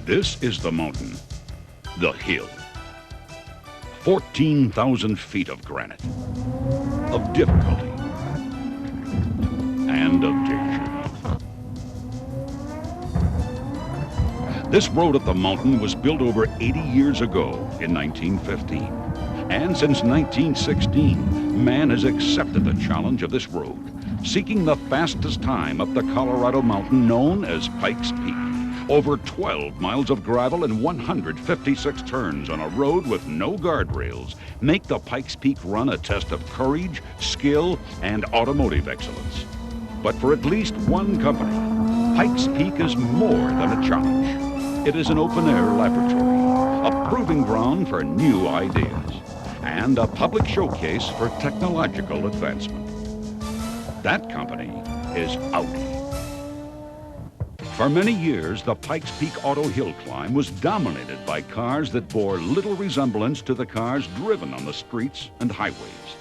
This is the mountain, the hill. 14,000 feet of granite, of difficulty, and of danger. This road up the mountain was built over 80 years ago in 1915. And since 1916, man has accepted the challenge of this road, seeking the fastest time up the Colorado mountain known as Pikes Peak. Over 12 miles of gravel and 156 turns on a road with no guardrails make the Pikes Peak run a test of courage, skill, and automotive excellence. But for at least one company, Pikes Peak is more than a challenge. It is an open-air laboratory, a proving ground for new ideas, and a public showcase for technological advancement. That company is Audi. For many years, the Pikes Peak Auto Hill Climb was dominated by cars that bore little resemblance to the cars driven on the streets and highways.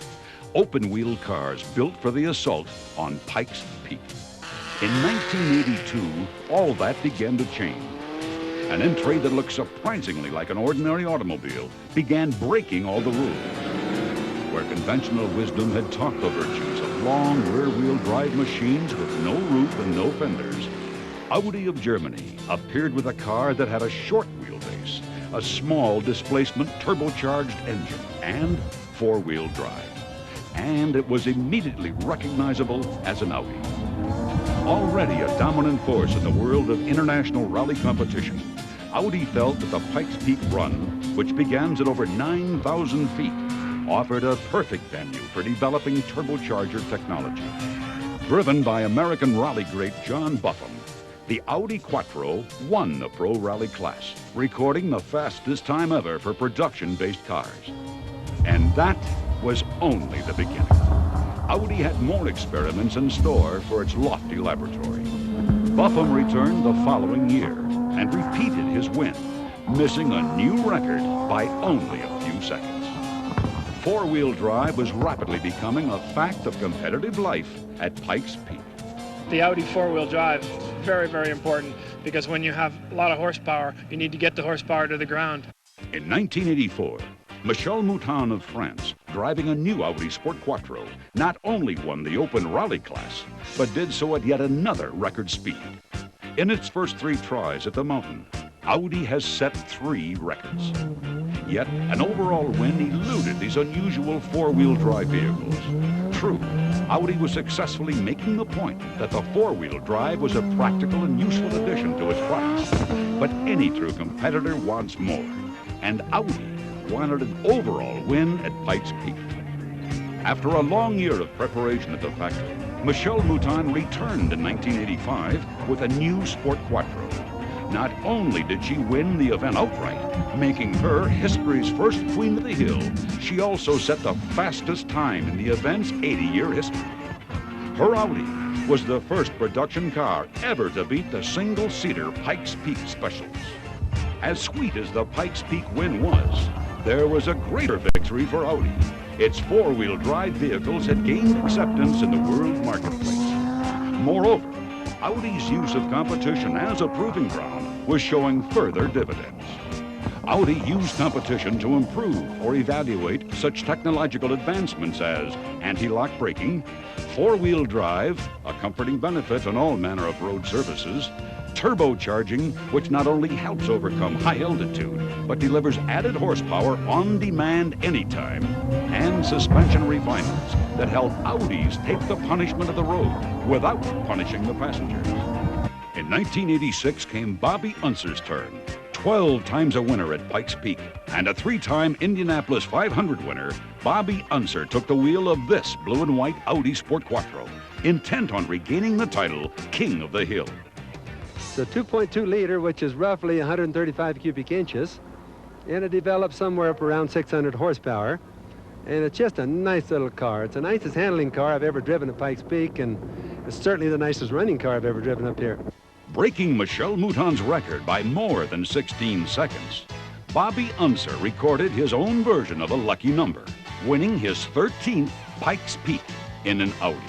Open-wheel cars built for the assault on Pikes Peak. In 1982, all that began to change. An entry that looked surprisingly like an ordinary automobile began breaking all the rules. Where conventional wisdom had taught the virtues of long rear-wheel drive machines with no roof and no fenders, Audi of Germany appeared with a car that had a short wheelbase, a small displacement turbocharged engine, and four-wheel drive. And it was immediately recognizable as an Audi. Already a dominant force in the world of international rally competition, Audi felt that the Pikes Peak run, which begins at over 9,000 feet, offered a perfect venue for developing turbocharger technology. Driven by American rally great John Buffum, the Audi Quattro won the Pro Rally class, recording the fastest time ever for production-based cars. And that was only the beginning. Audi had more experiments in store for its lofty laboratory. Buffum returned the following year and repeated his win, missing a new record by only a few seconds. Four-wheel drive was rapidly becoming a fact of competitive life at Pikes Peak. The Audi four-wheel drive is very, very important because when you have a lot of horsepower, you need to get the horsepower to the ground. In 1984, Michel Mouton of France, driving a new Audi Sport Quattro, not only won the open rally class, but did so at yet another record speed. In its first 3 tries at the mountain, Audi has set 3 records. Yet an overall win eluded these unusual four-wheel drive vehicles. True, Audi was successfully making the point that the four-wheel drive was a practical and useful addition to its products. But any true competitor wants more, and Audi wanted an overall win at Pikes Peak. After a long year of preparation at the factory, Michel Mouton returned in 1985 with a new Sport Quattro. Not only did she win the event outright, making her history's first Queen of the Hill, she also set the fastest time in the event's 80-year history. Her Audi was the first production car ever to beat the single-seater Pikes Peak Specials. As sweet as the Pikes Peak win was, there was a greater victory for Audi. Its four-wheel drive vehicles had gained acceptance in the world marketplace. Moreover, Audi's use of competition as a proving ground was showing further dividends. Audi used competition to improve or evaluate such technological advancements as anti-lock braking, four-wheel drive, a comforting benefit on all manner of road surfaces, turbocharging, which not only helps overcome high altitude, but delivers added horsepower on demand anytime, and suspension refinements that help Audis take the punishment of the road without punishing the passengers. In 1986 came Bobby Unser's turn. 12 times a winner at Pikes Peak and a 3-time Indianapolis 500 winner, Bobby Unser took the wheel of this blue and white Audi Sport Quattro, intent on regaining the title King of the Hill. It's a 2.2 liter, which is roughly 135 cubic inches, and it develops somewhere up around 600 horsepower. And it's just a nice little car. It's the nicest handling car I've ever driven at Pikes Peak, and it's certainly the nicest running car I've ever driven up here. Breaking Michel Mouton's record by more than 16 seconds, Bobby Unser recorded his own version of a lucky number, winning his 13th Pikes Peak in an Audi.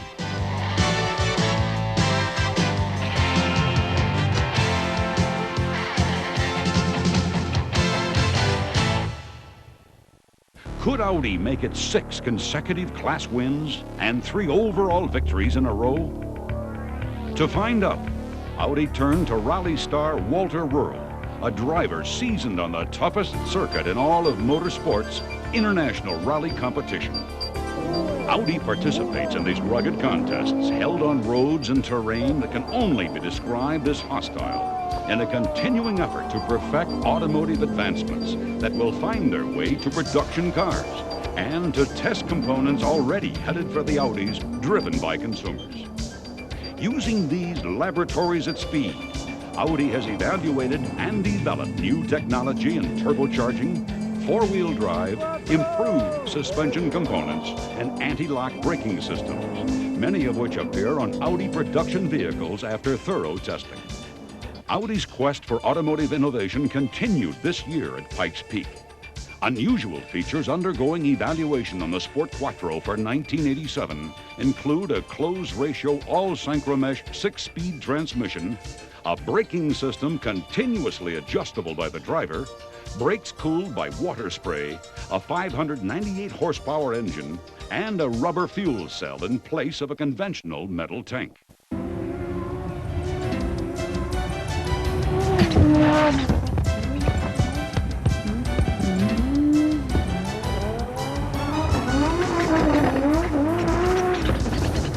Could Audi make it 6 consecutive class wins and 3 overall victories in a row? To find out, Audi turned to rally star Walter Rohrl, a driver seasoned on the toughest circuit in all of motorsports, international rally competition. Audi participates in these rugged contests held on roads and terrain that can only be described as hostile, in a continuing effort to perfect automotive advancements that will find their way to production cars and to test components already headed for the Audis driven by consumers. Using these laboratories at speed, Audi has evaluated and developed new technology in turbocharging, four-wheel drive, improved suspension components, and anti-lock braking systems, many of which appear on Audi production vehicles after thorough testing. Audi's quest for automotive innovation continued this year at Pikes Peak. Unusual features undergoing evaluation on the Sport Quattro for 1987 include a closed-ratio all-synchromesh 6-speed transmission, a braking system continuously adjustable by the driver, brakes cooled by water spray, a 598 horsepower engine, and a rubber fuel cell in place of a conventional metal tank.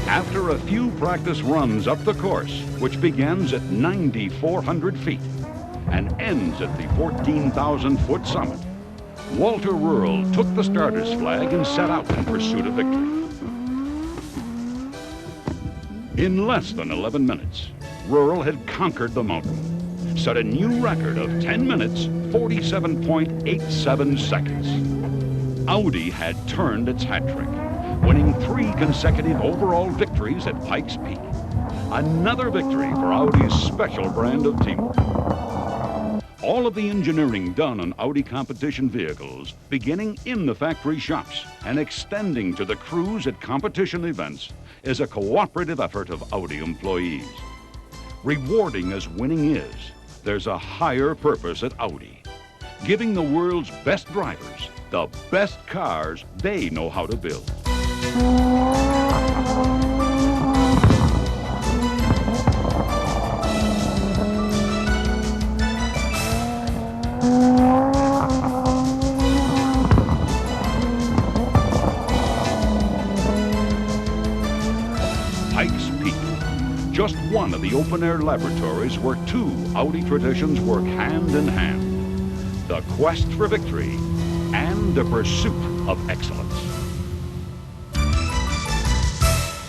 After a few practice runs up the course, which begins at 9,400 feet and ends at the 14,000-foot summit, Walter Rohrl took the starter's flag and set out in pursuit of victory. In less than 11 minutes, Rohrl had conquered the mountain, set a new record of 10 minutes, 47.87 seconds. Audi had turned its hat trick, winning 3 consecutive overall victories at Pikes Peak. Another victory for Audi's special brand of teamwork. All of the engineering done on Audi competition vehicles, beginning in the factory shops and extending to the crews at competition events, is a cooperative effort of Audi employees. Rewarding as winning is, there's a higher purpose at Audi, giving the world's best drivers the best cars they know how to build. Pikes Peak, just one of the open-air laboratories where 2 Audi traditions work hand in hand: the quest for victory and the pursuit of excellence.